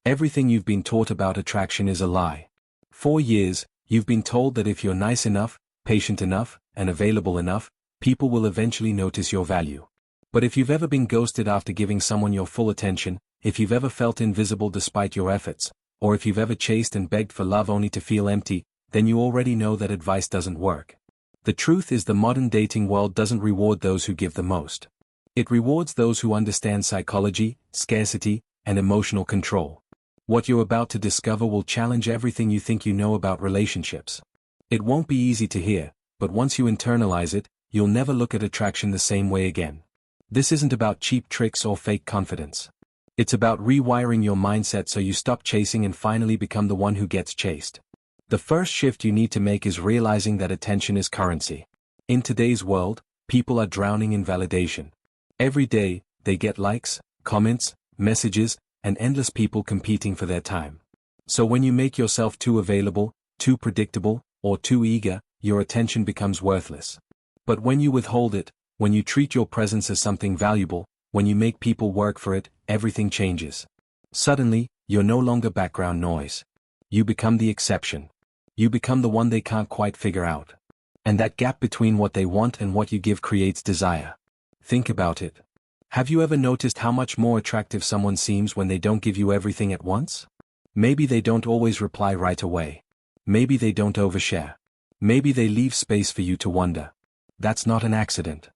Everything you've been taught about attraction is a lie. For years, you've been told that if you're nice enough, patient enough, and available enough, people will eventually notice your value. But if you've ever been ghosted after giving someone your full attention, if you've ever felt invisible despite your efforts, or if you've ever chased and begged for love only to feel empty, then you already know that advice doesn't work. The truth is the modern dating world doesn't reward those who give the most. It rewards those who understand psychology, scarcity, and emotional control. What you're about to discover will challenge everything you think you know about relationships. It won't be easy to hear, but once you internalize it, you'll never look at attraction the same way again. This isn't about cheap tricks or fake confidence. It's about rewiring your mindset so you stop chasing and finally become the one who gets chased. The first shift you need to make is realizing that attention is currency. In today's world, people are drowning in validation. Every day, they get likes, comments, messages, and endless people competing for their time. So when you make yourself too available, too predictable, or too eager, your attention becomes worthless. But when you withhold it, when you treat your presence as something valuable, when you make people work for it, everything changes. Suddenly, you're no longer background noise. You become the exception. You become the one they can't quite figure out. And that gap between what they want and what you give creates desire. Think about it. Have you ever noticed how much more attractive someone seems when they don't give you everything at once? Maybe they don't always reply right away. Maybe they don't overshare. Maybe they leave space for you to wonder. That's not an accident.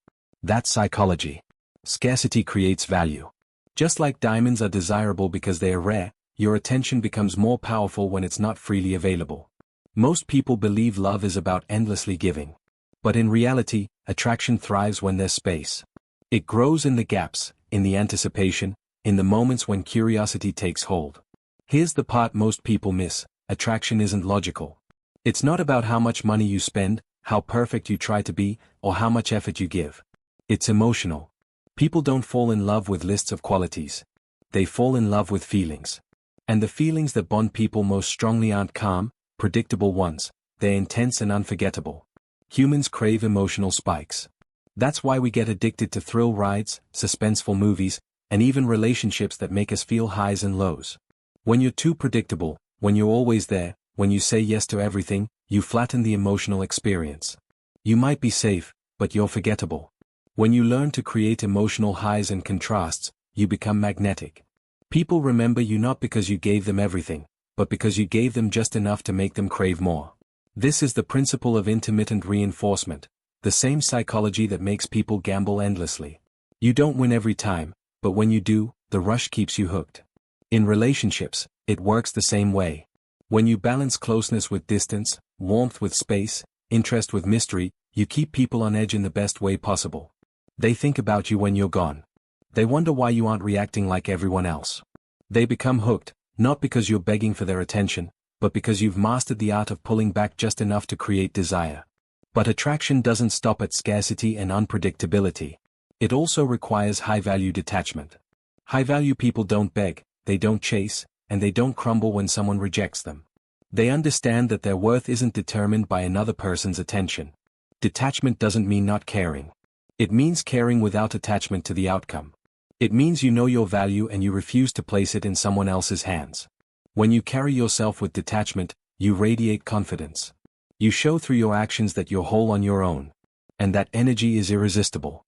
That's psychology. Scarcity creates value. Just like diamonds are desirable because they are rare, your attention becomes more powerful when it's not freely available. Most people believe love is about endlessly giving. But in reality, attraction thrives when there's space. It grows in the gaps, in the anticipation, in the moments when curiosity takes hold. Here's the part most people miss: attraction isn't logical. It's not about how much money you spend, how perfect you try to be, or how much effort you give. It's emotional. People don't fall in love with lists of qualities. They fall in love with feelings. And the feelings that bond people most strongly aren't calm, predictable ones. They're intense and unforgettable. Humans crave emotional spikes. That's why we get addicted to thrill rides, suspenseful movies, and even relationships that make us feel highs and lows. When you're too predictable, when you're always there, when you say yes to everything, you flatten the emotional experience. You might be safe, but you're forgettable. When you learn to create emotional highs and contrasts, you become magnetic. People remember you not because you gave them everything, but because you gave them just enough to make them crave more. This is the principle of intermittent reinforcement, the same psychology that makes people gamble endlessly. You don't win every time, but when you do, the rush keeps you hooked. In relationships, it works the same way. When you balance closeness with distance, warmth with space, interest with mystery, you keep people on edge in the best way possible. They think about you when you're gone. They wonder why you aren't reacting like everyone else. They become hooked, not because you're begging for their attention, but because you've mastered the art of pulling back just enough to create desire. But attraction doesn't stop at scarcity and unpredictability. It also requires high-value detachment. High-value people don't beg, they don't chase, and they don't crumble when someone rejects them. They understand that their worth isn't determined by another person's attention. Detachment doesn't mean not caring. It means caring without attachment to the outcome. It means you know your value and you refuse to place it in someone else's hands. When you carry yourself with detachment, you radiate confidence. You show through your actions that you're whole on your own. And that energy is irresistible.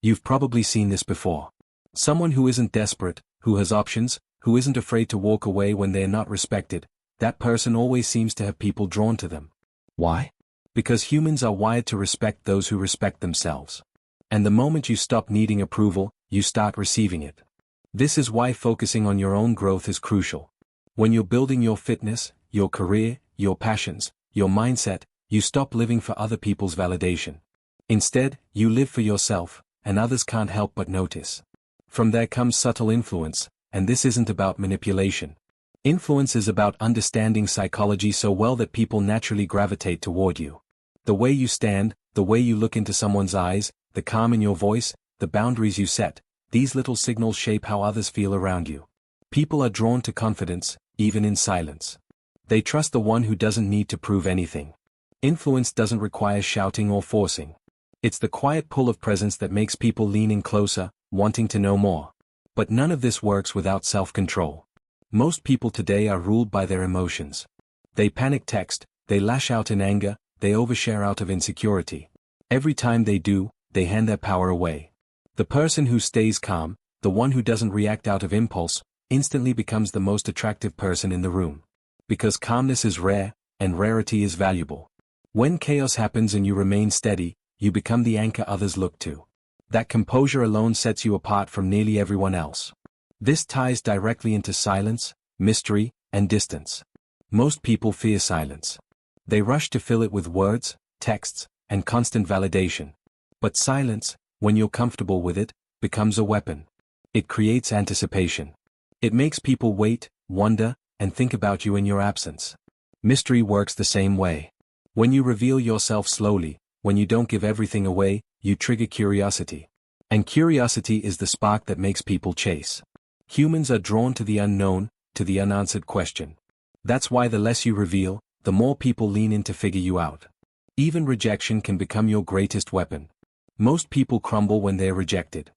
You've probably seen this before. Someone who isn't desperate, who has options, who isn't afraid to walk away when they're not respected, that person always seems to have people drawn to them. Why? Because humans are wired to respect those who respect themselves. And the moment you stop needing approval, you start receiving it. This is why focusing on your own growth is crucial. When you're building your fitness, your career, your passions, your mindset, you stop living for other people's validation. Instead, you live for yourself, and others can't help but notice. From there comes subtle influence, and this isn't about manipulation. Influence is about understanding psychology so well that people naturally gravitate toward you. The way you stand, the way you look into someone's eyes, the calm in your voice, the boundaries you set, these little signals shape how others feel around you. People are drawn to confidence, even in silence. They trust the one who doesn't need to prove anything. Influence doesn't require shouting or forcing. It's the quiet pull of presence that makes people lean in closer, wanting to know more. But none of this works without self-control. Most people today are ruled by their emotions. They panic text, they lash out in anger, they overshare out of insecurity. Every time they do, they hand their power away. The person who stays calm, the one who doesn't react out of impulse, instantly becomes the most attractive person in the room. Because calmness is rare, and rarity is valuable. When chaos happens and you remain steady, you become the anchor others look to. That composure alone sets you apart from nearly everyone else. This ties directly into silence, mystery, and distance. Most people fear silence. They rush to fill it with words, texts, and constant validation. But silence, when you're comfortable with it, becomes a weapon. It creates anticipation. It makes people wait, wonder, and think about you in your absence. Mystery works the same way. When you reveal yourself slowly, when you don't give everything away, you trigger curiosity. And curiosity is the spark that makes people chase. Humans are drawn to the unknown, to the unanswered question. That's why the less you reveal, the more people lean in to figure you out. Even rejection can become your greatest weapon. Most people crumble when they're rejected.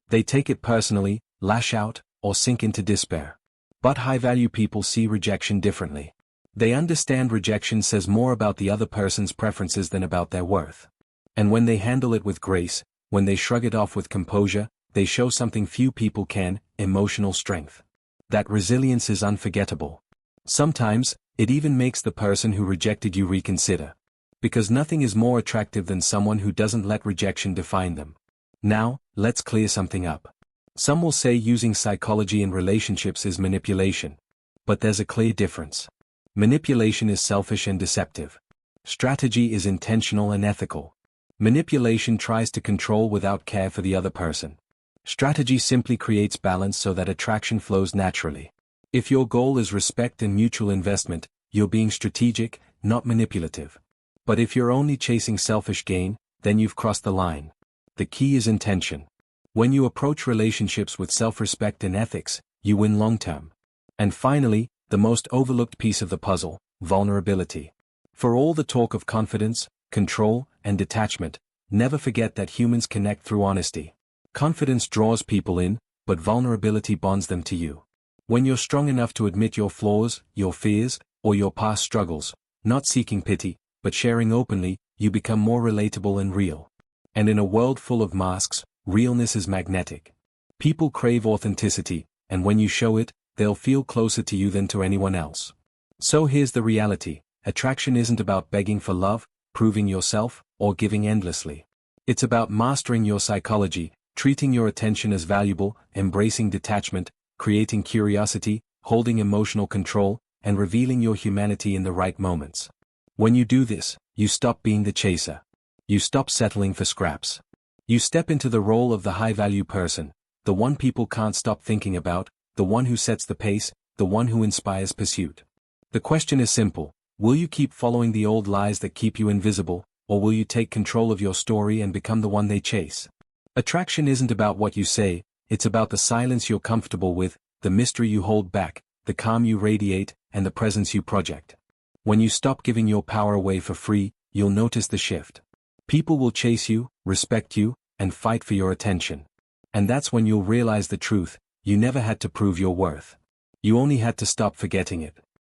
They take it personally, lash out, or sink into despair. But high-value people see rejection differently. They understand rejection says more about the other person's preferences than about their worth. And when they handle it with grace, when they shrug it off with composure, they show something few people can: emotional strength. That resilience is unforgettable. Sometimes, it even makes the person who rejected you reconsider. Because nothing is more attractive than someone who doesn't let rejection define them. Now, let's clear something up. Some will say using psychology in relationships is manipulation. But there's a clear difference. Manipulation is selfish and deceptive. Strategy is intentional and ethical. Manipulation tries to control without care for the other person. Strategy simply creates balance so that attraction flows naturally. If your goal is respect and mutual investment, you're being strategic, not manipulative. But if you're only chasing selfish gain, then you've crossed the line. The key is intention. When you approach relationships with self-respect and ethics, you win long-term. And finally, the most overlooked piece of the puzzle: vulnerability. For all the talk of confidence, control, and detachment, never forget that humans connect through honesty. Confidence draws people in, but vulnerability bonds them to you. When you're strong enough to admit your flaws, your fears, or your past struggles, not seeking pity, but sharing openly, you become more relatable and real. And in a world full of masks, realness is magnetic. People crave authenticity, and when you show it, they'll feel closer to you than to anyone else. So here's the reality: attraction isn't about begging for love, proving yourself, or giving endlessly. It's about mastering your psychology, treating your attention as valuable, embracing detachment, creating curiosity, holding emotional control, and revealing your humanity in the right moments. When you do this, you stop being the chaser. You stop settling for scraps. You step into the role of the high-value person, the one people can't stop thinking about, the one who sets the pace, the one who inspires pursuit. The question is simple: will you keep following the old lies that keep you invisible, or will you take control of your story and become the one they chase? Attraction isn't about what you say, it's about the silence you're comfortable with, the mystery you hold back, the calm you radiate, and the presence you project. When you stop giving your power away for free, you'll notice the shift. People will chase you, respect you, and fight for your attention. And that's when you'll realize the truth: you never had to prove your worth. You only had to stop forgetting it.